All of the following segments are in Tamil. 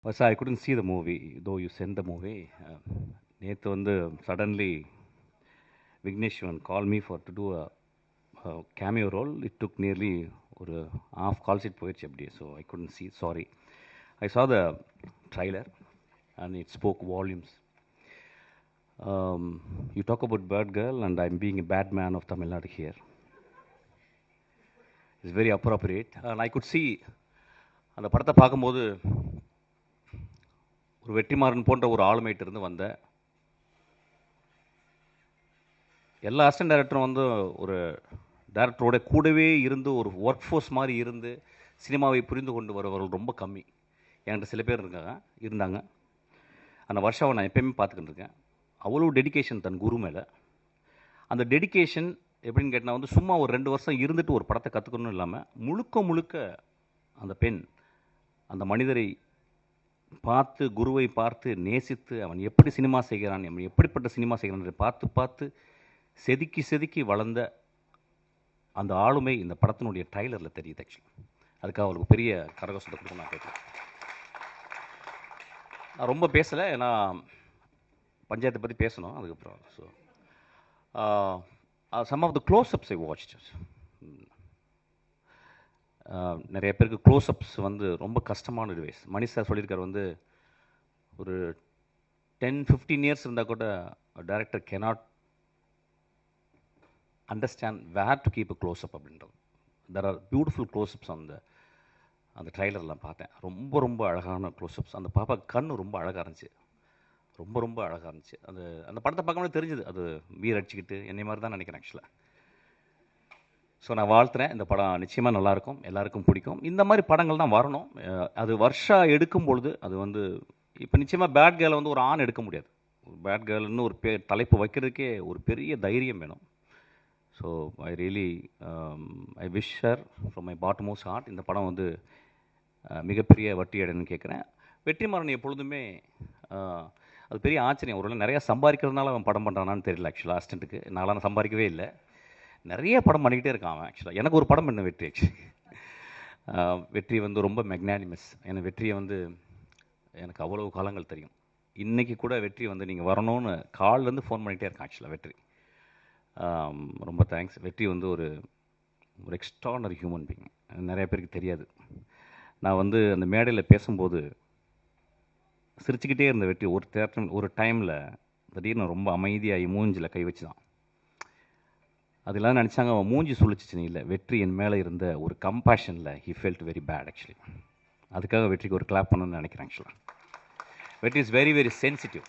Sir, I couldn't see the movie, though you sent the movie. நேற்று வந்து suddenly Vigneshwan called me to do a cameo role. It took nearly ஒரு half call sheet போயிடுச்சு அப்படியே, so I couldn't see, sorry. I saw the trailer and it spoke volumes. You talk about Bird Girl and I'm being a bad man of Tamil Nadu here. It's very appropriate and I could see அந்த படத்தை பார்க்கும்போது ஒரு வெற்றிமாறன் போன்ற ஒரு ஆளுமையிட்ட இருந்து வந்த எல்லா அசிஸ்டன்ட் டைரக்டரும் வந்து ஒரு டைரக்டரோட கூடவே இருந்து ஒரு ஒர்க் ஃபோர்ஸ் மாதிரி இருந்து சினிமாவை புரிந்து கொண்டு வருவர்கள் ரொம்ப கம்மி. என்கிட்ட சில பேர் இருந்தாங்க. அந்த வருஷாவை நான் எப்பயுமே பார்த்துக்கிட்டு இருக்கேன். அவ்வளோ டெடிக்கேஷன் தன் குரு மேலே. அந்த டெடிக்கேஷன் எப்படின்னு கேட்டால் வந்து சும்மா ஒரு 2 வருஷம் இருந்துட்டு ஒரு படத்தை கற்றுக்கணும் இல்லாமல் முழுக்க அந்த பெண் அந்த மனிதரை பார்த்து, குருவை பார்த்து நேசித்து அவன் எப்படி சினிமா செய்கிறான், அவன் எப்படிப்பட்ட சினிமா செய்கிறான் பார்த்து செதுக்கி வளர்ந்த அந்த ஆளுமை இந்த படத்தினுடைய ட்ரைலரில் தெரியுது. ஆக்சுவலி அதுக்காக அவளுக்கு பெரிய கரகோஷத்தை கொடுக்க நான் கேட்குறேன். நான் ரொம்ப பேசலை, ஏன்னா பஞ்சாயத்தை பற்றி பேசணும் அதுக்கப்புறம். So some of the closeups I watched. நிறைய பேருக்கு க்ளோஸ்அப்ஸ் வந்து ரொம்ப கஷ்டமான டிவைஸ். மணி சார் சொல்லியிருக்கார் வந்து ஒரு 10-15 இயர்ஸ் இருந்தால் கூட director cannot understand where to keep a closeup அப்படின்றது. தெர் ஆர் பியூட்டிஃபுல் க்ளோஸ்அப்ஸ் அந்த ட்ரைலர்லாம் பார்த்தேன். ரொம்ப அழகான க்ளோஸ்அப்ஸ். அந்த பாப்பா கண் ரொம்ப அழகாக இருந்துச்சு, ரொம்ப அழகாக இருந்துச்சு. அந்த படத்தை பார்க்கும்போது தெரிஞ்சுது அது வீர் அடிச்சுக்கிட்டு என்னை மாதிரி தான் நினைக்கிறேன் ஆக்சுவலாக. ஸோ நான் வாழ்த்துறேன். இந்த படம் நிச்சயமாக நல்லாயிருக்கும், எல்லாருக்கும் பிடிக்கும். இந்த மாதிரி படங்கள் தான் வரணும். அது வருஷம் எடுக்கும் பொழுது அது வந்து இப்போ நிச்சயமாக பேட் கேர்ளை வந்து ஒரு ஆண் எடுக்க முடியாது. பேட் கேர்ள்னு ஒரு தலைப்பு வைக்கிறதுக்கே ஒரு பெரிய தைரியம் வேணும். So I really I wish her from my bottommost heart. இந்த படம் வந்து மிகப்பெரிய வட்டி அடைன்னு கேட்குறேன். வெற்றிமாறன் எப்பொழுதுமே அது பெரிய ஆச்சரியம். ஒரு நிறையா சம்பாதிக்கிறதுனால அவன் படம் பண்ணுறானான்னு தெரியல. ஆக்சுவலாக அசிஸ்டண்ட்டுக்கு நான்லாம் சம்பாதிக்கவே இல்லை, நிறைய படம் பண்ணிக்கிட்டே இருக்கான் அவன். ஆக்சுவலாக எனக்கு ஒரு படம் பண்ண வெற்றி. ஆக்சுவலி வெற்றி வந்து ரொம்ப மெக்னானிமஸ். எனக்கு வெற்றியை வந்து எனக்கு அவ்வளவு காலங்கள் தெரியும். இன்றைக்கி கூட வெற்றி வந்து நீங்கள் வரணும்னு கால்லேருந்து ஃபோன் பண்ணிகிட்டே இருக்கான். ஆக்சுவலாக வெற்றி ரொம்ப தேங்க்ஸ். வெற்றி வந்து ஒரு எக்ஸ்ட்ரானரி ஹியூமன் பீயிங். நிறைய பேருக்கு தெரியாது. நான் வந்து அந்த மேடையில் பேசும்போது சிரிச்சுக்கிட்டே இருந்த வெற்றி ஒரு டைமில் திடீர்னு ரொம்ப அமைதியாகி மூஞ்சில் கை வச்சு தான். அதெல்லாம் நினச்சாங்க அவன் மூஞ்சி சொல்லிச்சின்னு இல்லை, வெற்றி என் மேலே இருந்த ஒரு கம்பேஷனில் he felt very bad. Actually அதுக்காக வெற்றிக்கு ஒரு கிளாப் பண்ணணும்னு நினைக்கிறேன். ஆக்சுவலாக வெற்றி is very sensitive.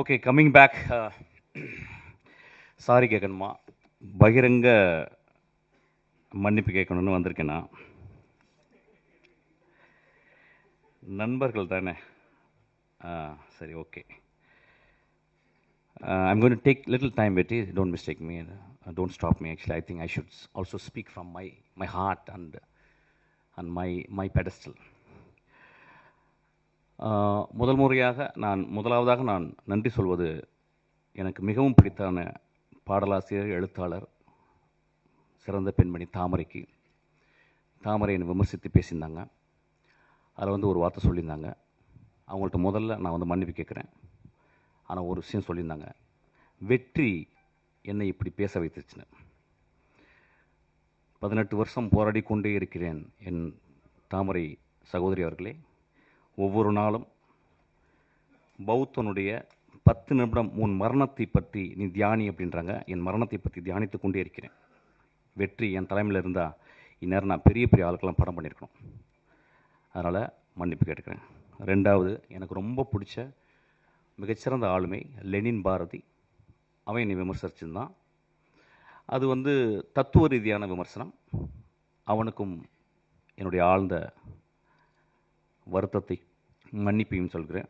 Okay, coming back. Sorry கேட்கணுமா, பகிரங்க மன்னிப்பு கேட்கணுன்னு வந்திருக்கேன்னா, நண்பர்கள் தானே. சரி, okay. I'm going to take little time, Betty. Don't mistake me. Don't stop me. Actually, I think I should also speak from my heart and my pedestal. முதலாவதாக நான் நன்றி சொல்வது எனக்கு மிகவும் பிடித்தான பாடலாசிரியர், எழுத்தாளர், சிறந்த பெண்மணி தாமரைக்கு. தாமரை என்னை விமர்சித்து பேசியிருந்தாங்க. அதில் வந்து ஒரு வார்த்தை சொல்லியிருந்தாங்க. அவங்கள்ட்ட முதல்ல நான் வந்து மன்னிப்பு கேட்குறேன். ஆனால் ஒரு விஷயம் சொல்லியிருந்தாங்க, வெற்றி என்னை இப்படி பேச வைத்துச்சுன்னு. 18 வருஷம் போராடி கொண்டே இருக்கிறேன் என் தாமரை சகோதரி அவர்களே. ஒவ்வொரு நாளும் பௌத்தனுடைய 10 நிமிடம் உன் மரணத்தை பற்றி நீ தியானி அப்படின்றாங்க. என் மரணத்தை பற்றி தியானித்து கொண்டே இருக்கிறேன். வெற்றி என் தலைமையில் இருந்தால் இந்நேரம் நான் பெரிய ஆளுக்கெல்லாம் படம் பண்ணியிருக்கணும். அதனால் மன்னிப்பு கேட்டுக்கிறேன். 2வது, எனக்கு ரொம்ப பிடிச்ச மிகச்சிறந்த ஆளுமை லெனின் பாரதி. அவன் என்னை விமர்சிச்சிருந்தான். அது வந்து தத்துவ ரீதியான விமர்சனம். அவனுக்கும் என்னுடைய ஆழ்ந்த வருத்தத்தை மன்னிப்பையும் சொல்கிறேன்.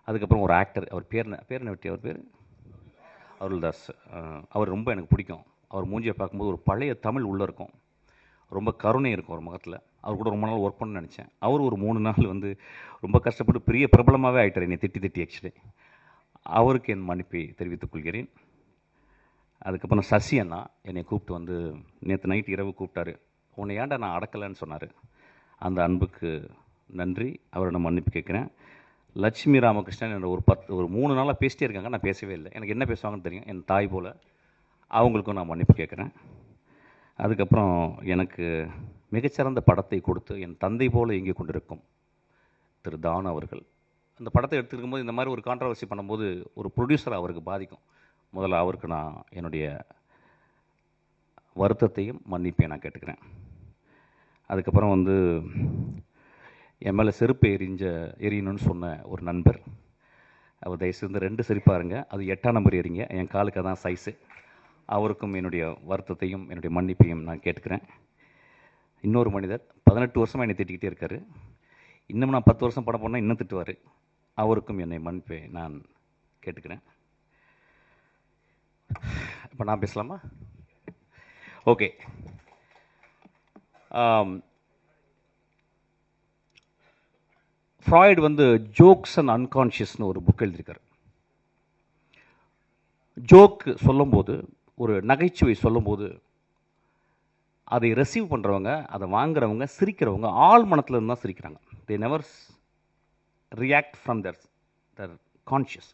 அதுக்கப்புறம் ஒரு ஆக்டர், அவர் பேர் என்ன வெற்றி, அவர் பேர் அருள்தாஸ். அவர் ரொம்ப எனக்கு பிடிக்கும். அவர் மூஞ்சியை பார்க்கும்போது ஒரு பழைய தமிழ் உள்ளே இருக்கும், ரொம்ப கருணை இருக்கும் ஒரு முகத்தில். அவர் கூட ரொம்ப நாள் ஒர்க் பண்ண நினச்சேன். அவர் ஒரு 3 நாள் வந்து ரொம்ப கஷ்டப்பட்டு பெரிய பிரபலமாகவே ஆகிட்டார் என்னை திட்டி. ஆக்சுவலி அவருக்கு என் மன்னிப்பை தெரிவித்துக் கொள்கிறேன். அதுக்கப்புறம் சசி அண்ணா என்னை கூப்பிட்டு வந்து நேற்று நைட்டு இரவு கூப்பிட்டாரு. உன்னை ஏன்டா நான் அடக்கலைன்னு சொன்னார். அந்த அன்புக்கு நன்றி. அவரிடம் மன்னிப்பு கேட்குறேன். லட்சுமி ராமகிருஷ்ணன் என்ற ஒரு 3 நாளாக பேசிட்டே இருக்காங்க. நான் பேசவே இல்லை. எனக்கு என்ன பேசுவாங்கன்னு தெரியும். என் தாய் போல். அவங்களுக்கும் நான் மன்னிப்பு கேட்குறேன். அதுக்கப்புறம் எனக்கு மிகச்சிறந்த படத்தை கொடுத்து என் தந்தை போல் இயங்கி கொண்டிருக்கும் திரு தானு அவர்கள். அந்த படத்தை எடுத்துக்கும் போது இந்த மாதிரி ஒரு கான்ட்ரவர்சி பண்ணும்போது ஒரு ப்ரொடியூசர் அவருக்கு பாதிக்கும். முதல்ல அவருக்கு நான் என்னுடைய வருத்தத்தையும் மன்னிப்பையும் நான் கேட்டுக்கிறேன். அதுக்கப்புறம் என் மேலே செருப்பு எரியணும்னு சொன்ன ஒரு நண்பர், அவர் தயவுசெய்து 2 செருப்பாருங்க, அது 8ஆம் நம்பர் எறிங்க, என் காலுக்கு தான் சைஸு. அவருக்கும் என்னுடைய வருத்தத்தையும் என்னுடைய மன்னிப்பையும் நான் கேட்டுக்கிறேன். இன்னொரு மனிதர் 18 வருஷமாக என்னை திட்டிக்கிட்டே இருக்கார். இன்னும் நான் 10 வருஷம் படம் போனால் இன்னும் திட்டுவார். அவருக்கும் என்னை மன்னிப்பை நான் கேட்டுக்கிறேன். இப்போ நான் பேசலாமா? ஓகே. ஃப்ராய்டு ஜோக்ஸ் அண்ட் அன்கான்ஷியஸ்னு ஒரு புக் எழுதியிருக்கார். ஜோக் சொல்லும்போது, ஒரு நகைச்சுவை சொல்லும்போது, அதை ரெசீவ் பண்ணுறவங்க, அதை வாங்குறவங்க, சிரிக்கிறவங்க ஆள் மனத்தில் இருந்து தான் சிரிக்கிறாங்க. They never react from their conscious.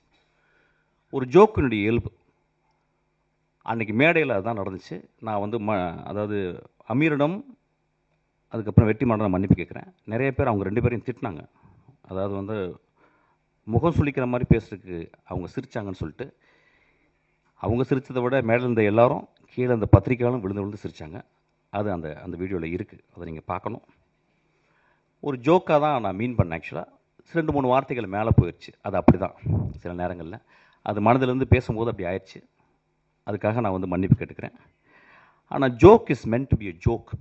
ஒரு ஜோக்கினுடைய இயல்பு. அன்றைக்கி மேடையில் அதுதான் நடந்துச்சு. நான் அதாவது அமீரிடம் அதுக்கப்புறம் வெற்றிமாறன் மன்னிப்பு கேட்குறேன். நிறைய பேர் அவங்க 2 பேரையும் திட்டினாங்க. அதாவது முகம் சுளிக்கிற மாதிரி பேசுறதுக்கு அவங்க சிரித்தாங்கன்னு சொல்லிட்டு, அவங்க சிரித்ததை விட மேலே இருந்த எல்லாரும் கீழே அந்த பத்திரிக்கையாலும் விழுந்து விழுந்து சிரித்தாங்க. அது அந்த வீடியோவில் இருக்குது. அதை நீங்கள் பார்க்கணும். ஒரு ஜோக்காக தான் நான் மீன் பண்ணேன். ஆக்சுவலாக 2-3 வார்த்தைகள் மேலே போயிடுச்சு. அது அப்படி தான் சில நேரங்களில். அது மனதிலேருந்து பேசும்போது அப்படி ஆயிடுச்சு. அதுக்காக நான் மன்னிப்பு கேட்டுக்கிறேன். ஆனால் joke is meant to be a joke.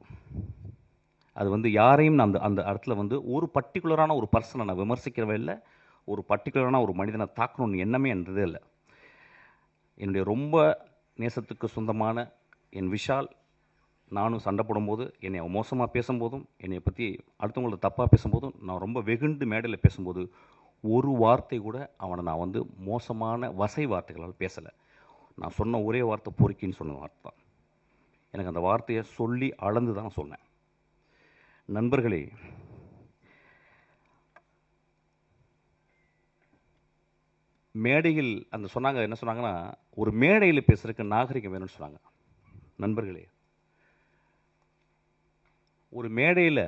அது யாரையும் நான் அந்த இடத்துல ஒரு பர்டிகுலரான ஒரு பர்சனை நான் விமர்சிக்கிறவே இல்லை. ஒரு பர்டிகுலரான ஒரு மனிதனை தாக்கணும்னு எண்ணமே என்றதே இல்லை. என்னுடைய ரொம்ப நேசத்துக்கு சொந்தமான என் விஷால் நானும் சண்டை போடும்போது, என்னை மோசமாக பேசும்போதும், என்னை பற்றி அடுத்தவங்கள தப்பாக பேசும்போதும், நான் ரொம்ப வெகுண்டு மேடையில் பேசும்போது ஒரு வார்த்தை கூட அவனை நான் மோசமான வசை வார்த்தைகளால் பேசலை. நான் சொன்ன ஒரே வார்த்தை பொறுக்கின்னு சொன்ன வார்த்தை தான். எனக்கு அந்த வார்த்தையை சொல்லி அளந்து தான் சொன்னேன். நண்பர்களே, மேடையில் சொன்னாங்க, என்ன சொன்னாங்கன்னா, ஒரு மேடையில் பேசுறதுக்கு நாகரிகம் வேணும்னு சொன்னாங்க. நண்பர்களே, ஒரு மேடையில்,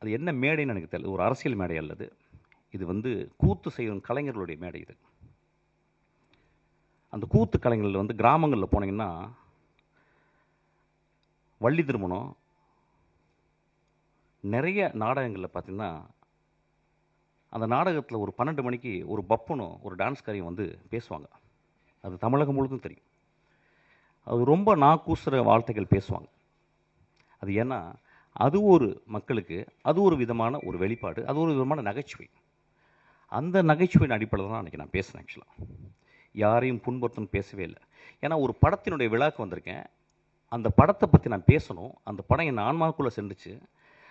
அது என்ன மேடைன்னு எனக்கு தெரியல, ஒரு அரசியல் மேடை அல்லது இது கூத்து செய்யும் கலைஞர்களுடைய மேடை. இது அந்த கூத்து கலைஞர்கள் கிராமங்களில் போனீங்கன்னா, வள்ளி திருமணம், நிறைய நாடகங்களில் பார்த்தீங்கன்னா, அந்த நாடகத்தில் ஒரு 12 மணிக்கு ஒரு பப்பனும் ஒரு டான்ஸ்காரியும் பேசுவாங்க. அது தமிழகம் முழுதும் தெரியும். அது ரொம்ப நாக்கூசுற வார்த்தைகள் பேசுவாங்க. அது ஏன்னா அது ஒரு மக்களுக்கு அது ஒரு விதமான ஒரு வெளிப்பாடு, அது ஒரு விதமான நகைச்சுவை. அந்த நகைச்சுவையின் அடிப்படையில் தான் அன்றைக்கி நான் பேசினேன். ஆக்சுவலாக யாரையும் புண்படுத்தணும்னு பேசவே இல்லை. ஏன்னா ஒரு படத்தினுடைய விழாக்கு வந்திருக்கேன். அந்த படத்தை பற்றி நான் பேசணும். அந்த படம் என் ஆன்மாவுக்குள்ளே சென்றுச்சு.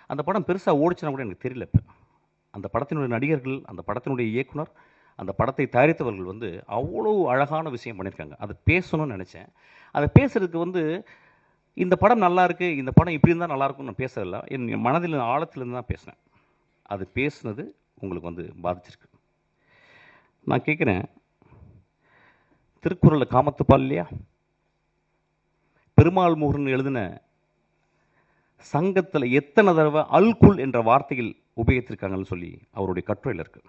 அந்த படம் பெருசாக ஓடிச்சுன்னா கூட எனக்கு தெரியல. இப்போ அந்த படத்தினுடைய நடிகர்கள், அந்த படத்தினுடைய இயக்குனர், அந்த படத்தை தயாரித்தவர்கள் அவ்வளோ அழகான விஷயம் பண்ணியிருக்காங்க. அதை பேசணும்னு நினச்சேன். அதை பேசுகிறதுக்கு இந்த படம் நல்லா இருக்குது, இந்த படம் இப்படி இருந்தால் நல்லாயிருக்கும்னு நான் பேசலை. என் மனதில் ஆழத்திலேருந்து தான் பேசினேன். அது பேசுனது உங்களுக்கு பாதிச்சிருக்கு. நான் கேட்குறேன், திருக்குறளில் காமத்துப்பால் இல்லையா? பெருமாள் முருகன் எழுதின சங்கத்தில் எத்தனை தடவை அல்குல் என்ற வார்த்தையில் உபயோகித்திருக்காங்கன்னு சொல்லி அவருடைய கட்டுரையில் இருக்கு.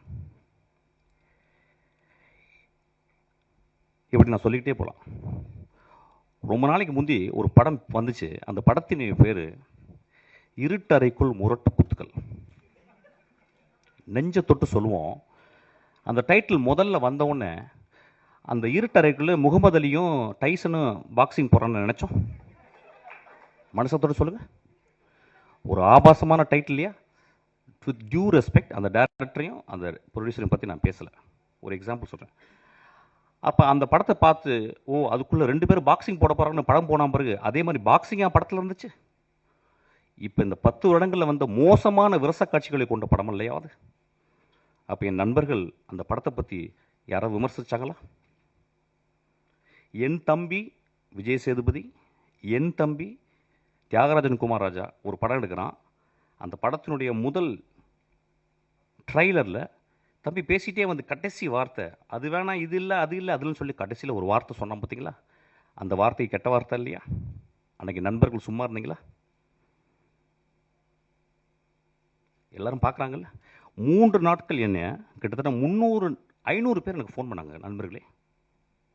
இப்படி நான் சொல்லிக்கிட்டே போகலாம். ரொம்ப நாளைக்கு முந்தி ஒரு படம் வந்துச்சு. அந்த படத்தின் பேர் இருட்டறைக்குள் முரட்டு குத்துக்கள். நெஞ்ச தொட்டு சொல்லுவோம். அந்த டைட்டில் முதல்ல வந்தவுடனே அந்த இருட்டறைக்குள்ள முகமது அலியும் டைசனும் பாக்ஸிங் போகிறான்னு நினச்சோம். மனசத்தோடு சொல்லுங்கள். ஒரு ஆபாசமான டைட்டில் இல்லையா? வித் டியூ ரெஸ்பெக்ட் அந்த டேரக்டரையும் அந்த ப்ரொடியூசரையும் பற்றி நான் பேசலை. ஒரு எக்ஸாம்பிள் சொல்கிறேன். அப்போ அந்த படத்தை பார்த்து, அதுக்குள்ளே 2 பேரும் பாக்ஸிங் போட போகிறாங்கன்னு படம் போன பிறகு அதே மாதிரி பாக்ஸிங்காக படத்தில் இருந்துச்சு. இப்போ இந்த 10 வருடங்களில் மோசமான விரச காட்சிகளை கொண்ட படம் இல்லையா அது? அப்போ என் நண்பர்கள் அந்த படத்தை பற்றி யாராவது விமர்சிச்சாங்களா? என் தம்பி விஜய் சேதுபதி, என் தம்பி தியாகராஜன் குமார் ராஜா ஒரு படம் எடுக்கிறான். அந்த படத்தினுடைய முதல் ட்ரைலரில் தம்பி பேசிகிட்டே வந்து கடைசி வார்த்தை அது வேணாம், இது இல்லை, அது இல்லை, அதுன்னு சொல்லி கடைசியில் ஒரு வார்த்தை சொன்னான் பார்த்தீங்களா? அந்த வார்த்தை கெட்ட வார்த்தை இல்லையா? அன்றைக்கி நண்பர்கள் சும்மா இருந்தீங்களா? எல்லோரும் பார்க்குறாங்கல்ல. 3 நாட்கள் என்ன கிட்டத்தட்ட 500 பேர் எனக்கு ஃபோன் பண்ணாங்க. நண்பர்களே,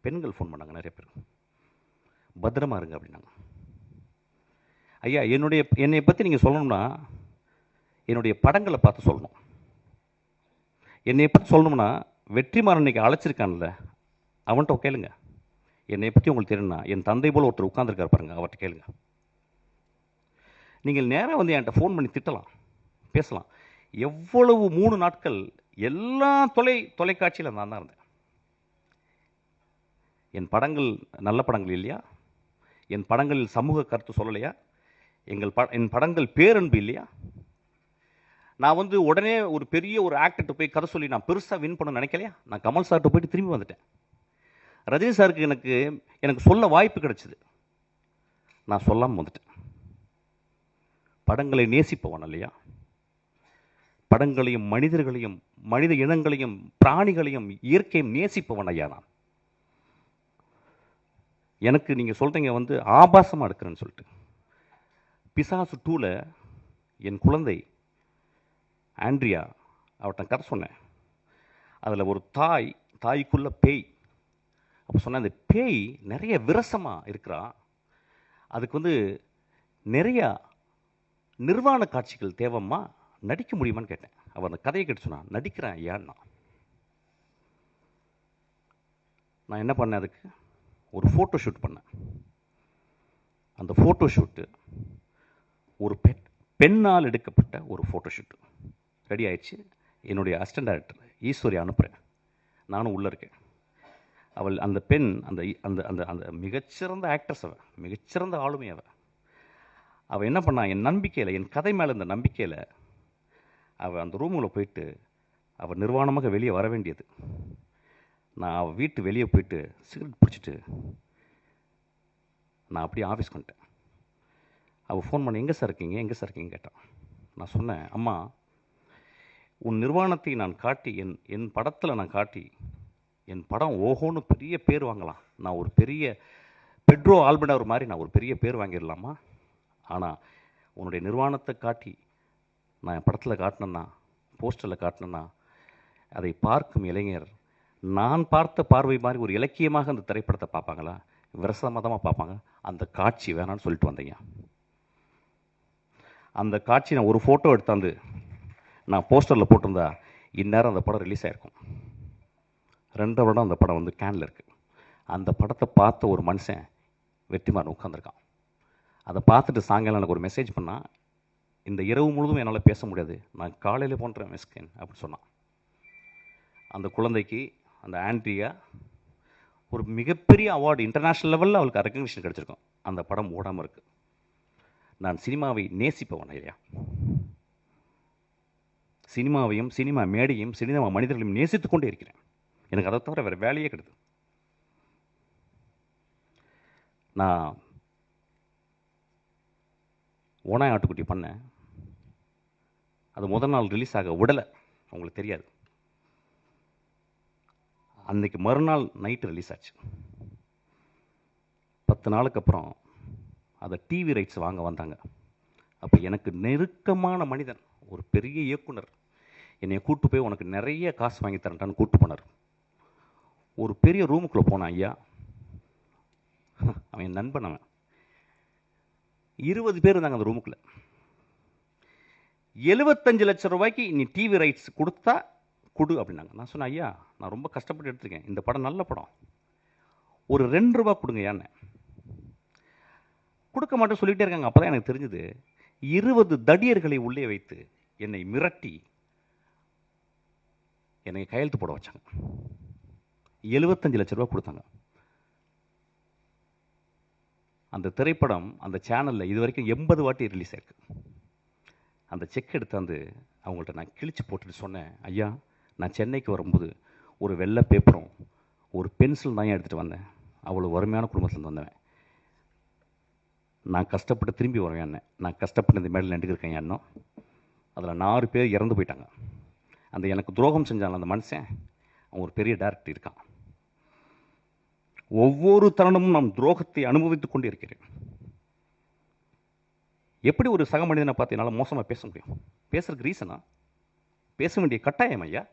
பெண்கள் ஃபோன் பண்ணாங்க நிறைய பேர். பத்திரமா இருங்க அப்படின்னாங்க. ஐயா, என்னை பற்றி நீங்கள் சொல்லணும்னா என்னுடைய படங்களை பார்த்து சொல்லணும். என்னை பற்றி சொல்லணும்னா வெற்றிமாறன் இன்னைக்கு அழைச்சிருக்கான்ல, அவன்கிட்ட கேளுங்க. என்னை பற்றி உங்களுக்கு தெரியும்னா என் தந்தை போல் ஒருத்தர் உட்காந்துருக்கார் பாருங்க, அவர்கிட்ட கேளுங்க. நீங்கள் நேராக வந்து என்கிட்ட ஃபோன் பண்ணி திட்டலாம், பேசலாம். எவ்வளவு 3 நாட்கள் எல்லா தொலைக்காட்சியில் நான் தான் இருந்தேன். என் படங்கள் நல்ல படங்கள் இல்லையா? என் படங்களில் சமூக கருத்து சொல்லலையா? என் படங்கள் பேரன்பு இல்லையா? நான் வந்து உடனே ஒரு பெரிய ஒரு ஆக்டர்கிட்ட போய் கதை சொல்லி நான் பெருசாக வின் பண்ண நினைக்கலையா? நான் கமல் சார்கிட்ட போயிட்டு திரும்பி வந்துட்டேன். ரஜினி சாருக்கு எனக்கு சொல்ல வாய்ப்பு கிடைச்சிது, நான் சொல்லாமல் வந்துட்டேன். படங்களை நேசிப்பவன் இல்லையா? படங்களையும் மனிதர்களையும் மனித இனங்களையும் பிராணிகளையும் இயற்கையும் நேசிப்பவன் ஐயா நான். எனக்கு நீங்கள் சொல்கிறீங்க வந்து ஆபாசமாக எடுக்கிறேன்னு சொல்லிட்டு. பிசாசு 2ல் என் குழந்தை ஆண்ட்ரியா அவட்ட கதை சொன்னேன். அதில் ஒரு தாய்க்குள்ள பேய். அப்போ சொன்னேன், அந்த பேய் நிறைய விரசமாக இருக்கிறா, அதுக்கு வந்து நிறையா நிர்வாண காட்சிகள் தேவைம்மா, நடிக்க முடியுமான்னு கேட்டேன். அவர் அந்த கதையை கேட்டு சொன்னான், நடிக்கிறேன் ஐயான்னா. நான் என்ன பண்ணேன், அதுக்கு ஒரு ஃபோட்டோ ஷூட் பண்ணேன். அந்த ஃபோட்டோ ஷூட்டு ஒரு பெண்ணால் எடுக்கப்பட்ட ஒரு ஃபோட்டோ ஷூட்டு ரெடி ஆயிடுச்சு. என்னுடைய அசிஸ்டன்ட் டைரக்டர் ஈஸ்வரி அனுப்புகிறேன், நானும் உள்ளே இருக்கேன். அவள் அந்த பெண் அந்த அந்த அந்த அந்த மிகச்சிறந்த ஆக்ட்ரஸ், அவள் மிகச்சிறந்த ஆளுமை. அவள் என்ன பண்ணா, என் நம்பிக்கையில், என் கதை மேலே இந்த நம்பிக்கையில் அவள் அந்த ரூமில் போயிட்டு அவள் நிர்வாணமாக வெளியே வர வேண்டியது. நான் அவள் வீட்டு வெளியே போயிட்டு சிகரெட் பிடிச்சிட்டு நான் அப்படியே ஆஃபீஸ்க்கு வந்துட்டேன். அவள் ஃபோன் பண்ண, எங்கே சார் இருக்கீங்க கேட்டான். நான் சொன்னேன், அம்மா, உன் நிர்வாணத்தை நான் காட்டி என் படத்தில் நான் காட்டி என் படம் ஓஹோன்னு பெரிய பேர் வாங்கலாம், நான் ஒரு பெரிய பெட்ரோ ஆல்பர்டர் மாதிரி நான் ஒரு பெரிய பேர் வாங்கிடலாமா? ஆனால் உன்னுடைய நிர்வாணத்தை காட்டி நான் என் படத்தில் காட்டினேன்னா, போஸ்டரில் காட்டினேன்னா, அதை பார்க்கும் இளைஞர் நான் பார்த்த பார்வை மாதிரி ஒரு இலக்கியமாக அந்த திரைப்படத்தை பார்ப்பாங்களா? விரசமதமாக பார்ப்பாங்க. அந்த காட்சி வேணான்னு சொல்லிட்டு வந்தீங்க. அந்த காட்சி நான் ஒரு ஃபோட்டோ எடுத்தாந்து நான் போஸ்டரில் போட்டிருந்தா இந்நேரம் அந்த படம் ரிலீஸ் ஆகிருக்கும். 2 வருடம் அந்த படம் வந்து கேனில் இருக்குது. அந்த படத்தை பார்த்த ஒரு மனுஷன் வெற்றிமாறன் உட்காந்துருக்கான். அதை பார்த்துட்டு சாயங்காலம் எனக்கு ஒரு மெசேஜ் பண்ணால், இந்த இரவு முழுதும் என்னால் பேச முடியாது, நான் காலையில் போன்றேன் மிஸ்கின் அப்படின்னு சொன்னான். அந்த குழந்தைக்கு, அந்த ஆண்ட்ரியா, ஒரு மிகப்பெரிய அவார்டு, இன்டர்நேஷ்னல் லெவலில் அவளுக்கு ரெக்கக்னிஷன் கிடச்சிருக்கும். அந்த படம் ஓடாமல் இருக்குது. நான் சினிமாவை நேசிப்பவன் இல்லையா? சினிமாவையும் சினிமா மேடையும் சினிமா மனிதர்களையும் நேசித்து கொண்டே இருக்கிறேன். எனக்கு அதை தவிர வேறு வேலையே கிடையாது. நான் ஓனாய் ஆட்டுக்குட்டி பண்ணேன். அது முதல் நாள் ரிலீஸ் ஆக விடலை, உங்களுக்கு தெரியாது. அன்றைக்கி மறுநாள் நைட்டு ரிலீஸ் ஆச்சு. 10 நாளுக்கு அப்புறம் அதை டிவி ரைட்ஸ் வாங்க வந்தாங்க. அப்போ எனக்கு நெருக்கமான மனிதன், ஒரு பெரிய இயக்குனர், என்னை கூப்பிட்டு போய் உனக்கு நிறைய காசு வாங்கி தரேன்டான்னு கூப்பிட்டு போனார். ஒரு பெரிய ரூமுக்குள்ளே போனான் ஐயா. அவன் என் நண்பன். அவன் 20 பேர் இருந்தாங்க அந்த ரூமுக்குள்ளே. 75 லட்சம் ரூபாய்க்கு நீ டிவி ரைட்ஸ் கொடுத்தா கொடு அப்படின்னாங்க. நான் சொன்னேன், ஐயா, நான் ரொம்ப கஷ்டப்பட்டு எடுத்துருக்கேன், இந்த படம் நல்ல படம், ஒரு 2 ரூபா கொடுங்க. ஏன்னு கொடுக்க மாட்டேன் சொல்லிகிட்டே இருக்காங்க. அப்போ தான் எனக்கு தெரிஞ்சது, 20 தடியர்களை உள்ளே வைத்து என்னை மிரட்டி என்னை கையெழுத்து போட வச்சாங்க. 75 லட்சம் ரூபா கொடுத்தாங்க. அந்த திரைப்படம் அந்த சேனலில் இது வரைக்கும் 80 வாட்டி ரிலீஸ் ஆயிருக்கு. அந்த செக் எடுத்தாந்து அவங்கள்ட்ட நான் கிழிச்சு போட்டுட்டு சொன்னேன், ஐயா, நான் சென்னைக்கு வரும்போது ஒரு வெள்ளை பேப்பரும் ஒரு பென்சில் தான் எடுத்துகிட்டு வந்தேன். அவ்வளோ வறுமையான குடும்பத்துலேருந்து வந்தவன். நான் கஷ்டப்பட்டு திரும்பி வருவேன். நான் கஷ்டப்பட்டு இந்த மேடையில் நடிக்கிறேன். இன்னும் அதில் 4 பேர் இறந்து போயிட்டாங்க. அந்த எனக்கு துரோகம் செஞ்சான் அந்த மனுஷன், அவன் ஒரு பெரிய டைரக்டர் இருக்கான். ஒவ்வொரு தருணமும் நான் துரோகத்தை அனுபவித்துக் கொண்டே இருக்கிறேன். எப்படி ஒரு சக மனிதனை பார்த்து என்னால் மோசமாக பேச முடியும்? பேசுறதுக்கு ரீசனா? பேச வேண்டிய கட்டாயம் ஐயா.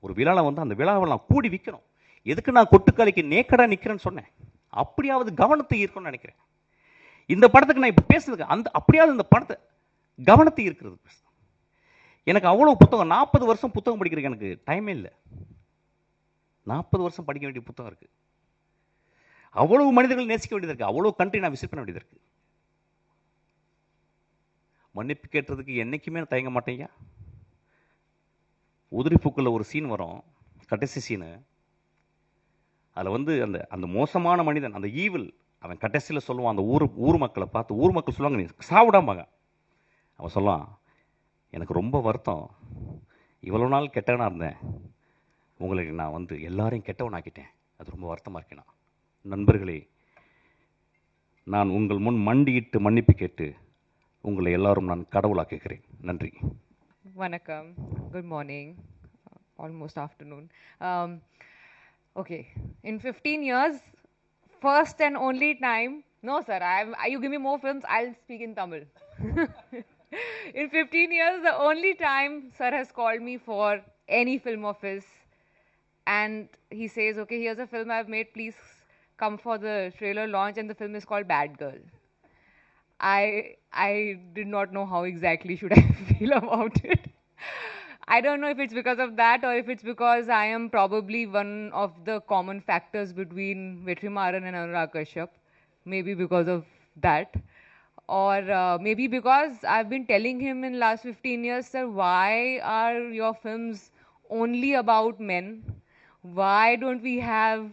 ஒரு விழாவில் வந்து அந்த விழாவை நான் கூடி விற்கணும். எதுக்கு நான் கொட்டுக்காலிக்கு நேக்கடாக நிற்கிறேன்னு சொன்னேன்? அப்படியாவது கவனத்தை ஈர்க்கணும்னு நினைக்கிறேன். இந்த படத்துக்கு நான் இப்போ பேசுறதுக்கு அப்படியாவது இந்த படத்தை கவனத்தை ஈர்க்கிறது. எனக்கு அவ்வளோ புத்தகம், 40 வருஷம் புத்தகம் படிக்கிறதுக்கு எனக்கு டைமே இல்லை. 40 வருஷம் படிக்க வேண்டிய புத்தகம் இருக்குது. அவ்வளவு மனிதர்கள் நேசிக்க வேண்டியது இருக்குது. அவ்வளோ கண்ட்ரி நான் விசிட் பண்ண வேண்டியது இருக்குது. மன்னிப்பு கேட்டதுக்கு என்றைக்குமே நான் தயங்க மாட்டேங்க. உதிரி பூக்களில் ஒரு சீன் வரும், கடைசி சீனு. அதில் வந்து அந்த அந்த மோசமான மனிதன், அந்த ஈவில், அவன் கடைசியில் சொல்லுவான் அந்த ஊர் மக்களை பார்த்து. ஊர் மக்கள் சொல்லுவாங்க, நீ சாவிடாமாங்க. அவன் சொல்லுவான், எனக்கு ரொம்ப வருத்தம், இவ்வளோ நாள் கெட்டவனாக இருந்தேன், உங்களுக்கு நான் வந்து எல்லாரையும் கெட்டவனாக்கிட்டேன், அது ரொம்ப வருத்தமாக இருக்கேன். நண்பர்களே, நான் உங்கள் முன் மண்டியிட்டு மன்னிப்பு கேட்டு உங்களை எல்லாரும் நான் கடவுளாக்குகிறேன். நன்றி. Vanakkam. Good morning. Almost afternoon. Okay. In 15 years, first and only time. No, sir. You give me more films, I'll speak in Tamil. In 15 years, the only time sir has called me for any film of his, and he says, "Okay, here's a film I've made. Please come for the trailer launch." And the film is called Bad Girl. I did not know how exactly should I feel about it. I don't know if it's because of that or if it's because I am probably one of the common factors between Vetrimaran and Anurag Kashyap. Maybe because of that. Or maybe because I've been telling him in last 15 years, sir, why are your films only about men? Why don't we have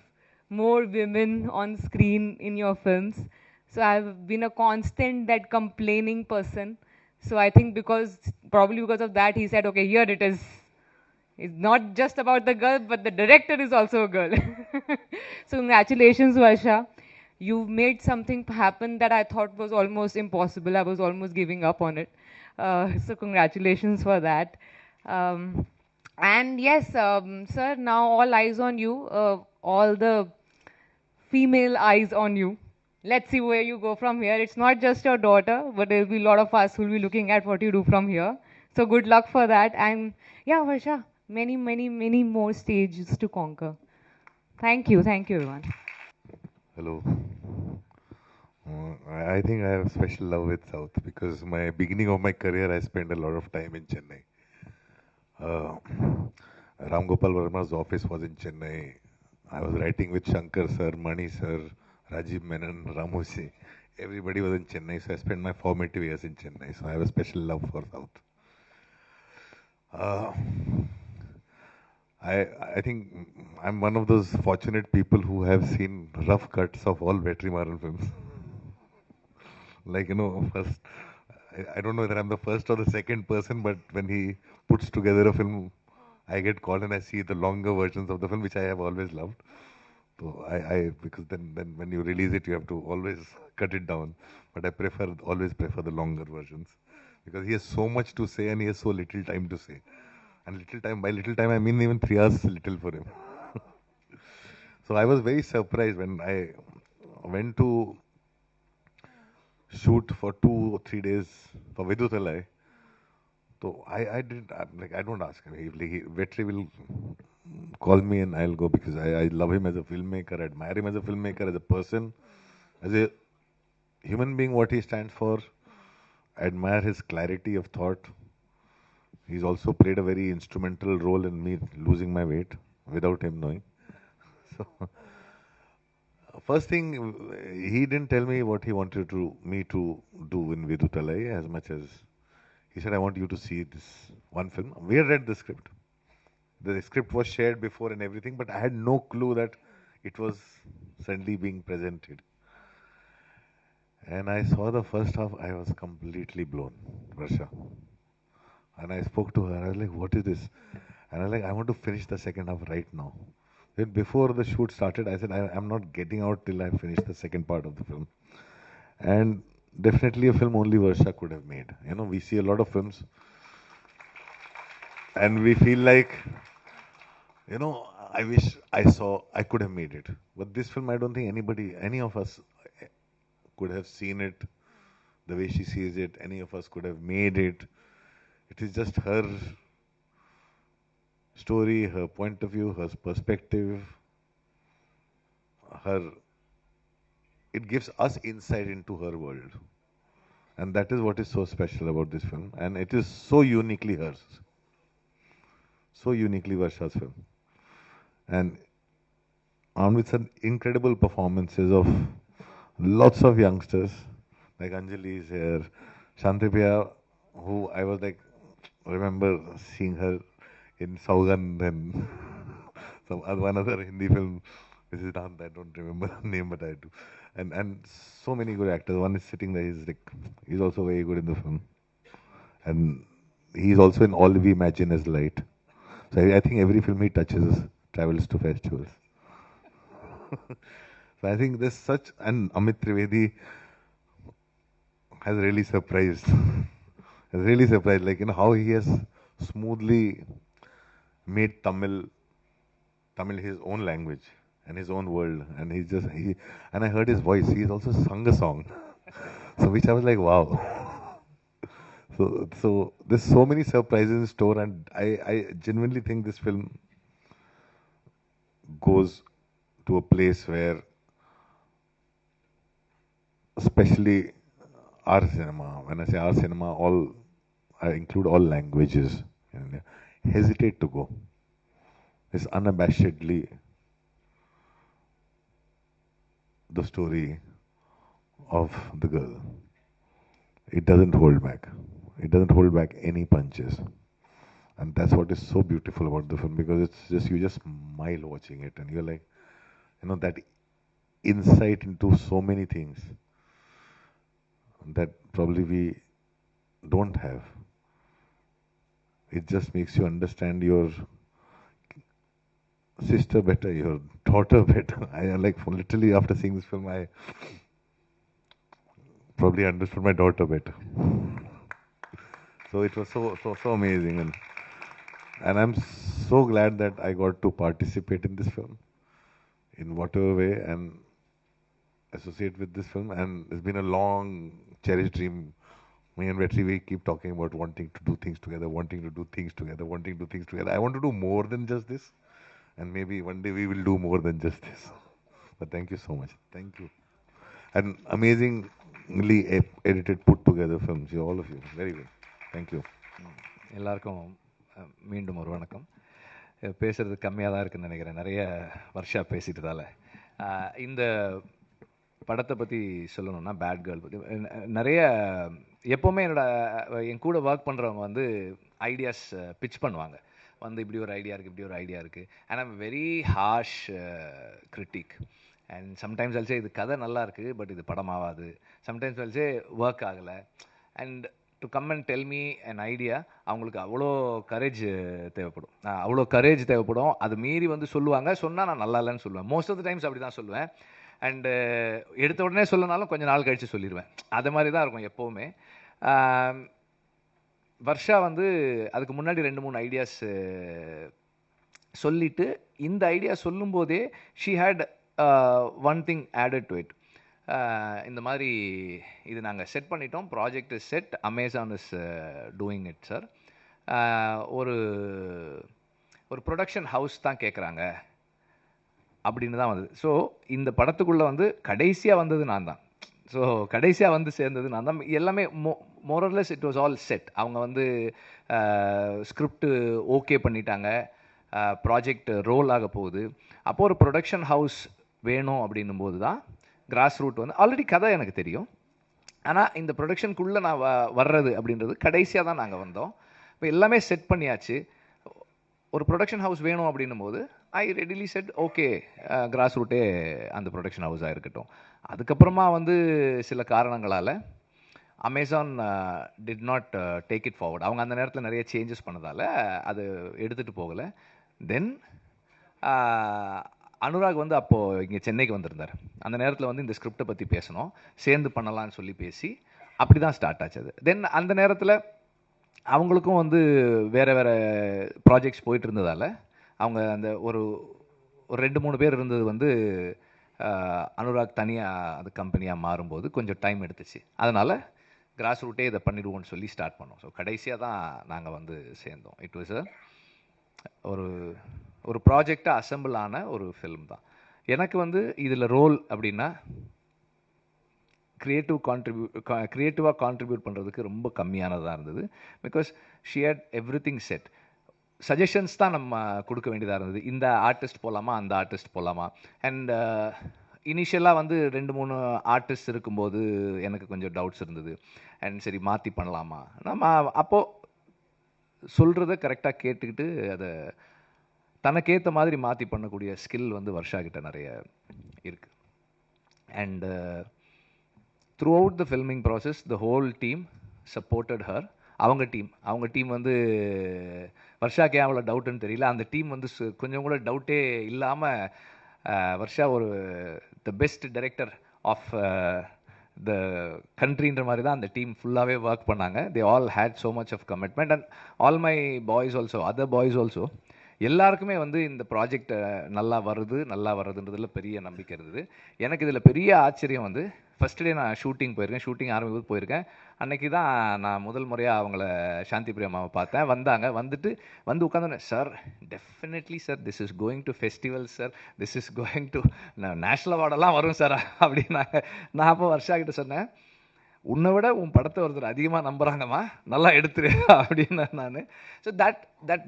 more women on screen in your films? So I've been a constant that complaining person. So I think probably because of that, he said, okay, here it is. It's not just about the girl, but the director is also a girl. So congratulations, Varsha. You've made something happen that I thought was almost impossible. I was almost giving up on it. So congratulations for that. And yes, sir, now all eyes on you. All the female eyes on you. Let's see where you go from here. It's not just your daughter, but there'll be a lot of us who'll be looking at what you do from here. So good luck for that. And yeah, Varsha, many, many, many more stages to conquer. Thank you. Thank you, everyone. Hello. I think I have special love with South because my beginning of my career, I spent a lot of time in Chennai. Ram Gopal Verma's office was in Chennai. I was writing with Shankar sir, Mani sir, Rajiv Menon, Ramosi. Everybody was in Chennai, so I spent my formative years in Chennai. So I have a special love for South. I think I'm one of those fortunate people who have seen rough cuts of all Vetrimaran films. Like, you know, first, I don't know whether I'm the first or the second person, but when he puts together a film, I get called and I see the longer versions of the film, which I have always loved. So because then when you release it, you have to always cut it down. But I always prefer the longer versions because he has so much to say and he has so little time to say. And by little time, I mean even 3 hours little for him. So I was very surprised when I went to shoot for 2 or 3 days for Vidutalai. So I don't ask him. Vetri will call me and I'll go because I love him as a filmmaker, I admire him as a filmmaker, as a person, as a human being, what he stands for. I admire his clarity of thought. He's also played a very instrumental role in me losing my weight without him knowing. So, first thing, he didn't tell me what he wanted me to do in Vidutalai as much as he said, I want you to see this one film. We had read the script. The script was shared before and everything, but I had no clue that it was suddenly being presented. And I saw the first half, I was completely blown, Varsha. And I spoke to her, I was like, what is this? And I was like, I want to finish the second half right now. Then before the shoot started, I said, I'm not getting out till I finish the second part of the film. And definitely a film only Varsha could have made. You know, we see a lot of films. and we feel like, you know, I wish I could have made it. But this film, I don't think any of us could have seen it the way she sees it. Any of us could have made it. It is just her story, her point of view, her perspective, it gives us insight into her world. And that is what is so special about this film. And it is so uniquely hers. So uniquely Varsha's film. And armed with some incredible performances of lots of youngsters, like Anjali is here, Shantipriya, who I was like, remember seeing her in Saugandh and one other Hindi film, which is not, I don't remember the name, but I do. And so many good actors. One is sitting there, he's also very good in the film. And he's also in All We Imagine as Light. So I think every film he touches travels to festivals. So I think there's such, and Amit Trivedi has really surprised. Like, you know, how he has smoothly made Tamil his own language and his own world. And and I heard his voice. He's also sung a song. So which I was like, wow. So there's so many surprises in store, and I genuinely think this film goes to a place where, especially our cinema, when I say our cinema, I include all languages in India, hesitate to go. It's unabashedly the story of the girl. It doesn't hold back. It doesn't hold back any punches. And that's what is so beautiful about the film, because you just smile watching it, and you're like, you know, that insight into so many things that probably we don't have. It just makes you understand your sister better, your daughter better. I like, literally after seeing this film, I probably understood my daughter better. So it was so amazing, and I'm so glad that I got to participate in this film in whatever way and associate with this film. And it's been a long cherished dream. Me and Vetri, we keep talking about wanting to do things together. I want to do more than just this. And maybe one day we will do more than just this. But thank you so much. Thank you. And amazingly edited, put together films. All of you. Very good. Thank you. எல்லாருக்கும் மீண்டும் ஒரு வணக்கம். பேசுறது கம்மியாக தான் இருக்குன்னு நினைக்கிறேன், நிறைய வருஷா பேசிட்டதால. இந்த படத்தை பற்றி சொல்லணும்னா, பேட் கேர்ள் பற்றி நிறைய, எப்போவுமே என் கூட ஒர்க் பண்ணுறவங்க வந்து ஐடியாஸ் பிச் பண்ணுவாங்க. வந்து இப்படி ஒரு ஐடியா இருக்குது, இப்படி ஒரு ஐடியா இருக்குது. And I'm very harsh critic. And sometimes also இது கதை நல்லா இருக்குது, பட் இது படமாகாது. சம்டைம்ஸ் ஆல்சே ஒர்க் ஆகலை. And to come and tell me an idea, அவங்களுக்கு அவ்வளோ கரேஜ் தேவைப்படும். அது மீறி வந்து சொல்லுவாங்க. சொன்னால் நான் நல்லா இல்லைன்னு சொல்லுவேன். மோஸ்ட் ஆஃப் த டைம்ஸ் அப்படி தான் சொல்லுவேன். அண்டு எடுத்த உடனே சொல்லனாலும் கொஞ்சம் நாள் கழித்து சொல்லிடுவேன். அது மாதிரி தான் இருக்கும் எப்போவுமே. வர்ஷா வந்து அதுக்கு முன்னாடி 2-3 ஐடியாஸ் சொல்லிவிட்டு, இந்த ஐடியா சொல்லும்போதே she had one thing added to it. இந்த மாதிரி இது நாங்கள் செட் பண்ணிட்டோம், project is set, Amazon is doing it sir. ஒரு ப்ரொடக்ஷன் ஹவுஸ் தான் கேட்குறாங்க அப்படின்னு தான் வந்தது. ஸோ இந்த படத்துக்குள்ளே வந்து கடைசியாக வந்தது நான் தான். ஸோ கடைசியாக வந்து சேர்ந்தது நான் தான். எல்லாமே more or less it was all set. அவங்க வந்து ஸ்கிரிப்டு ஓகே பண்ணிட்டாங்க, ப்ராஜெக்ட் ரோல் ஆக போகுது. அப்போது ஒரு ப்ரொடக்ஷன் ஹவுஸ் வேணும் அப்படின்னும் போது தான் கிராஸ் ரூட் வந்து, ஆல்ரெடி கதை எனக்கு தெரியும், ஆனால் இந்த ப்ரொடக்ஷனுக்குள்ளே நான் வர்றது அப்படின்றது கடைசியாக தான் நாங்கள் வந்தோம். இப்போ எல்லாமே செட் பண்ணியாச்சு. ஒரு ப்ரொடக்ஷன் ஹவுஸ் வேணும் அப்படின்னும் போது ஐ ரெடிலி செட் ஓகே, கிராஸ் ரூட்டே அந்த ப்ரொடக்ஷன் ஹவுஸாக இருக்கட்டும். அதுக்கப்புறமா வந்து சில காரணங்களால் Amazon did not take it forward. அவங்க அந்த நேரத்தில் நிறைய சேஞ்சஸ் பண்ணதால் அது எடுத்துகிட்டு போகலை. தென் அனுராக் வந்து அப்போது இங்கே சென்னைக்கு வந்திருந்தார். அந்த நேரத்தில் வந்து இந்த ஸ்கிரிப்டை பற்றி பேசணும், சேர்ந்து பண்ணலான்னு சொல்லி பேசி அப்படி தான் ஸ்டார்ட் ஆச்சு அது. தென் அந்த நேரத்தில் அவங்களுக்கும் வந்து வேறு வேறு ப்ராஜெக்ட்ஸ் போயிட்டு இருந்ததால் அவங்க அந்த ஒரு 2-3 பேர் இருந்தது வந்து அனுராக் தனியாக அது கம்பெனியாக மாறும்போது கொஞ்சம் டைம் எடுத்துச்சு. அதனால் கிராஸ் ரூட்டே இதை பண்ணிடுவோம்னு சொல்லி ஸ்டார்ட் பண்ணோம். ஸோ கடைசியாக தான் நாங்கள் வந்து சேர்ந்தோம். இட் வாஸ் ஒரு ப்ராஜெக்டாக அசெம்பிள் ஆன ஒரு ஃபிலிம் தான். எனக்கு வந்து இதில் ரோல் அப்படின்னா க்ரியேட்டிவாக கான்ட்ரிபியூட் பண்ணுறதுக்கு ரொம்ப கம்மியானதாக இருந்தது. Because she had everything set. Suggestions தான் நம்ம கொடுக்க வேண்டியதாக இருந்தது. இந்த ஆர்டிஸ்ட் போகலாமா, அந்த ஆர்டிஸ்ட் போகலாமா. அண்ட் இனிஷியலாக வந்து 2-3 ஆர்டிஸ்ட் இருக்கும்போது எனக்கு கொஞ்சம் டவுட்ஸ் இருந்தது. அண்ட் சரி மாற்றி பண்ணலாமா, நம்ம அப்போது சொல்கிறத கரெக்டாக கேட்டுக்கிட்டு அதை தனக்கேற்ற மாதிரி மாற்றி பண்ணக்கூடிய ஸ்கில் வந்து வர்ஷா கிட்ட நிறைய இருக்குது. And through out the filming process the whole team supported her. அவங்க டீம் வந்து வர்ஷாக்கு ஏன் அவ்வளோ டவுட்டுன்னு தெரியல, அந்த டீம் வந்து கொஞ்சம் கூட டவுட்டே இல்லாமல் வர்ஷா ஒரு the best director of the கண்ட்ரின்ற மாதிரி தான் அந்த டீம் ஃபுல்லாகவே ஒர்க் பண்ணாங்க. They all had so much of commitment. And all my boys also, other boys also, எல்லாருக்குமே வந்து இந்த ப்ராஜெக்ட் நல்லா வருதுன்றதுல பெரிய நம்பிக்கை இருந்தது. எனக்கு இதில் பெரிய ஆச்சரியம் வந்து ஃபஸ்ட் டே நான் ஷூட்டிங் ஆரம்பிக்கும் போயிருக்கேன். அன்னைக்கு தான் நான் முதல் முறையாக அவங்கள சாந்தி பிரியாமாவை பார்த்தேன். வந்து உட்காந்தோன்னே, sir definitely sir, this is going to festival sir, this is going to national அவார்டெல்லாம் வரும் சார் அப்படின்னாங்க. நான் அப்போ வர்ஷா கிட்ட சொன்னேன், உன்னை விட உன் படத்தை ஒருத்தர் அதிகமாக நம்புகிறாங்கம்மா, நல்லா எடுத்துரு அப்படின்னு நான். So that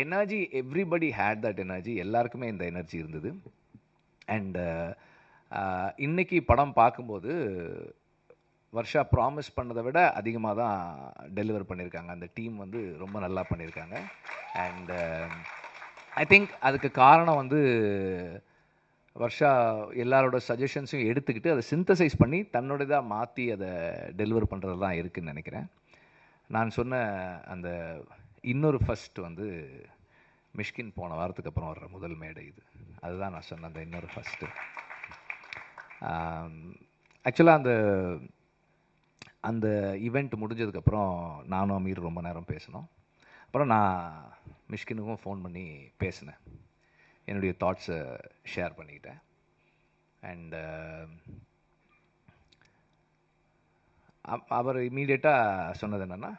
energy, everybody had that energy. எல்லாருக்குமே இந்த எனர்ஜி இருந்தது. அண்ட் இன்னைக்கு படம் பார்க்கும்போது வர்ஷா ப்ராமிஸ் பண்ணதை விட அதிகமாக தான் டெலிவர் பண்ணியிருக்காங்க. அந்த டீம் வந்து ரொம்ப நல்லா பண்ணியிருக்காங்க. அண்ட் ஐ திங்க் அதுக்கு காரணம் வந்து வர்ஷா எல்லாரோட சஜஷன்ஸையும் எடுத்துக்கிட்டு அதை சிந்தசைஸ் பண்ணி தன்னோடதாக மாற்றி அதை டெலிவர் பண்ணுறது தான் இருக்குதுன்னு நினைக்கிறேன். நான் சொன்ன அந்த இன்னொரு ஃபஸ்ட் வந்து மிஷ்கின் போன வாரத்துக்கு அப்புறம் வர்ற முதல் மேடை இது. அதுதான் நான் சொன்ன அந்த இன்னொரு ஃபஸ்ட்டு. ஆக்சுவலாக அந்த ஈவெண்ட் முடிஞ்சதுக்கப்புறம் நானும் அமீர் ரொம்ப நேரம் பேசினோம். அப்புறம் நான் மிஷ்கினுக்கும் ஃபோன் பண்ணி பேசினேன், என்னுடைய தாட்ஸை ஷேர் பண்ணிக்கிட்டேன். அண்ட் அவர் இமீடியட்டாக சொன்னது என்னென்னா,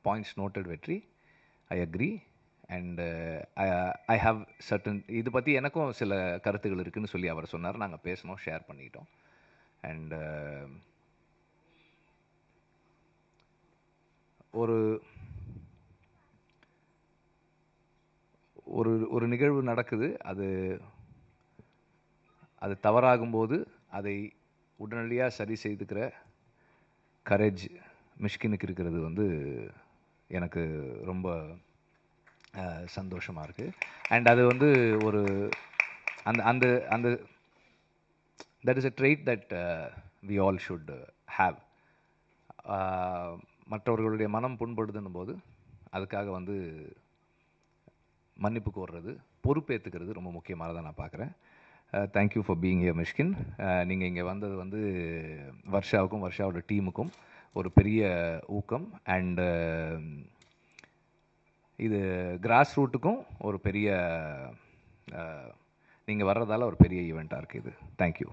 பாயிண்ட்ஸ் நோட்டட் வெற்றி, I agree and I have certain, இது பற்றி எனக்கும் சில கருத்துக்கள் இருக்குதுன்னு சொல்லி அவர் சொன்னார். நாங்கள் பேசினோம், ஷேர் பண்ணிக்கிட்டோம். அண்ட் ஒரு நிகழ்வு நடக்குது, அது தவறாகும்போது அதை உடனடியாக சரி செய்துக்கிற கரேஜ் மிஷ்கினுக்கு இருக்கிறது வந்து எனக்கு ரொம்ப சந்தோஷமாக இருக்குது. அண்ட் அது வந்து ஒரு அந்த that is a trait that we all should have. மற்றவர்களுடைய மனம் புண்படுதுன்னும் போது அதுக்காக வந்து மன்னிப்பு கோர்றது, பொறுப்பேற்றுக்கிறது ரொம்ப முக்கியமானதாக நான் பார்க்குறேன். Thank you for being here Mysskin. நீங்கள் இங்கே வந்தது வந்து வர்ஷாவுக்கும் வர்ஷாவோட டீமுக்கும் ஒரு பெரிய ஊக்கம். அண்டு இது கிராஸ் ரூட்டுக்கும் ஒரு பெரிய, நீங்கள் வர்றதால ஒரு பெரிய ஈவெண்ட்டாக இருக்குது இது. தேங்க்யூ.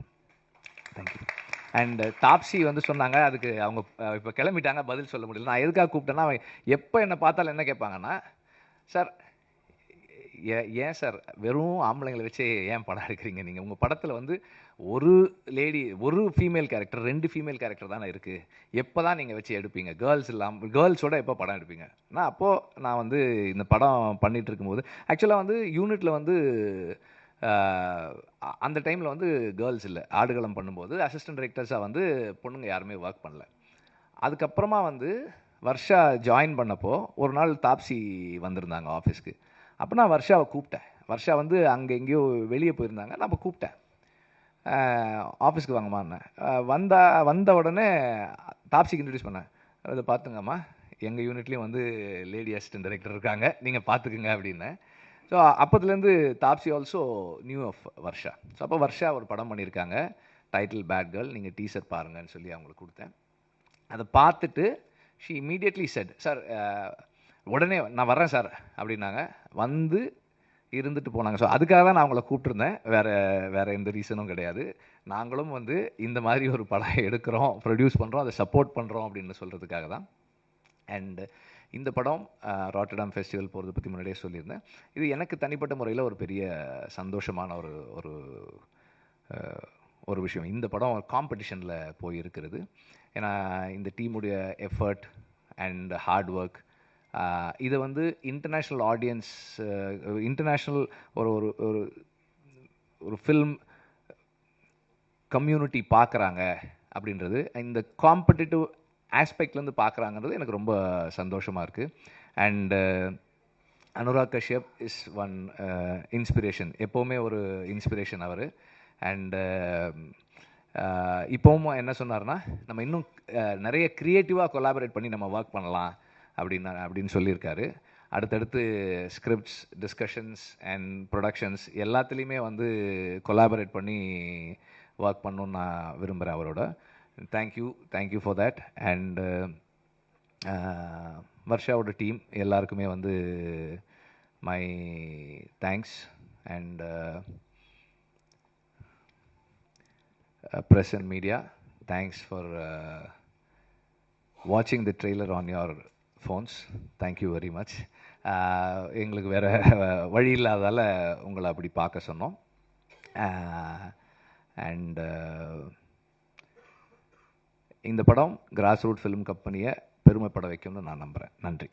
அண்ட் தாப்சி வந்து சொன்னாங்க, அதுக்கு அவங்க இப்போ கிளம்பிட்டாங்க, பதில் சொல்ல முடியல. நான் எதுக்காக கூப்பிட்டேன்னா, அவன் எப்போ என்னை பார்த்தாலும் என்ன கேட்பாங்கன்னா, சார் ஏன் சார் வெறும் ஆம்பளைங்களை வச்சு ஏன் படம் எடுக்கிறீங்க, நீங்கள் உங்கள் படத்தில் வந்து ஒரு ஃபீமேல் கேரக்டர் 2 ஃபீமேல் கேரக்டர் தானே இருக்குது, எப்போ தான் நீங்கள் வச்சு எடுப்பீங்க, கேர்ள்ஸோட எப்போ படம் எடுப்பீங்க? நான் வந்து இந்த படம் பண்ணிகிட்டு இருக்கும்போது ஆக்சுவலாக வந்து யூனிட்டில் வந்து அந்த டைமில் வந்து கேர்ள்ஸ் இல்லை. ஆடுகளம் பண்ணும்போது அசிஸ்டன்ட் டைரக்டர்ஸாக வந்து பொண்ணுங்க யாருமே ஒர்க் பண்ணல. அதுக்கப்புறமா வந்து வர்ஷா ஜாயின் பண்ணப்போ ஒரு நாள் தாப்சி வந்திருந்தாங்க ஆஃபீஸ்க்கு. அப்போ நான் வர்ஷாவை கூப்பிட்டேன். வர்ஷா வந்து அங்கே எங்கேயோ வெளியே போயிருந்தாங்க. நான் அப்போ கூப்பிட்டேன், ஆஃபீஸ்க்கு வாங்கம்மான்னேன். வந்த உடனே தாப்சிக்கு இன்ட்ரடியூஸ் பண்ணேன். அதை பார்த்துங்கம்மா, எங்கள் யூனிட்லேயும் வந்து லேடி அசிஸ்டன்ட் டைரக்டர் இருக்காங்க, நீங்கள் பார்த்துக்குங்க அப்படின்னேன். ஸோ அப்போதுலேருந்து Taapsee also new of Varsha. So அப்போ வர்ஷா ஒரு படம் பண்ணியிருக்காங்க, டைட்டில் பேட் கேர்ள், நீங்கள் டீசர் பாருங்கன்னு சொல்லி அவங்களுக்கு கொடுத்தேன். அதை பார்த்துட்டு ஷி இமீடியட்லி செட், சார் உடனே நான் வர்றேன் சார் அப்படின்னாங்க. வந்து இருந்துட்டு போனாங்க. ஸோ அதுக்காக தான் நான் அவங்கள கூப்பிட்டுருந்தேன், வேறு எந்த ரீசனும் கிடையாது. நாங்களும் வந்து இந்த மாதிரி ஒரு படம் எடுக்கிறோம், ப்ரொடியூஸ் பண்ணுறோம், அதை சப்போர்ட் பண்ணுறோம் அப்படின்னு சொல்கிறதுக்காக தான். அண்ட் இந்த படம் ராட்டர்டாம் ஃபெஸ்டிவல் போகிறத பற்றி முன்னாடியே சொல்லியிருந்தேன். இது எனக்கு தனிப்பட்ட முறையில் ஒரு பெரிய சந்தோஷமான ஒரு ஒரு விஷயம். இந்த படம் காம்படிஷனில் போயிருக்கிறது. ஏன்னா இந்த டீமுடைய எஃபர்ட் அண்ட் ஹார்ட் ஒர்க் இதை வந்து இன்டர்நேஷ்னல் ஆடியன்ஸ், இன்டர்நேஷ்னல் ஒரு ஒரு ஒரு ஒரு ஃபில்ம் கம்யூனிட்டி பார்க்குறாங்க அப்படின்றது, இந்த காம்படிட்டிவ் ஆஸ்பெக்ட்லேருந்து பார்க்குறாங்கிறது எனக்கு ரொம்ப சந்தோஷமாக இருக்குது. And Anurag Kashyap is one inspiration, எப்போவுமே ஒரு இன்ஸ்பிரேஷன் அவர். அண்டு இப்போவும் என்ன சொன்னார்னா, நம்ம இன்னும் நிறைய க்ரியேட்டிவாக கொலாபரேட் பண்ணி நம்ம ஒர்க் பண்ணலாம் அப்படின்னு சொல்லியிருக்காரு. அடுத்தடுத்து ஸ்கிரிப்ட்ஸ், டிஸ்கஷன்ஸ் அண்ட் ப்ரொடக்ஷன்ஸ் எல்லாத்துலேயுமே வந்து கொலாபரேட் பண்ணி ஒர்க் பண்ணணுன்னு நான் விரும்புகிறேன் அவரோட. Thank you for that. அண்ட் வர்ஷாவோட டீம் எல்லாருக்குமே வந்து my thanks. And press and media, thanks for watching the trailer on your phones. Thank you very much. எங்களுக்கு வேறு வழி இல்லாதால் உங்களை அப்படி பார்க்க சொன்னோம். அண்ட் இந்த படம் கிராஸ் ரூட் ஃபிலிம் கம்பெனியை பெருமைப்பட வைக்கும்னு நான் நம்புகிறேன். நன்றி.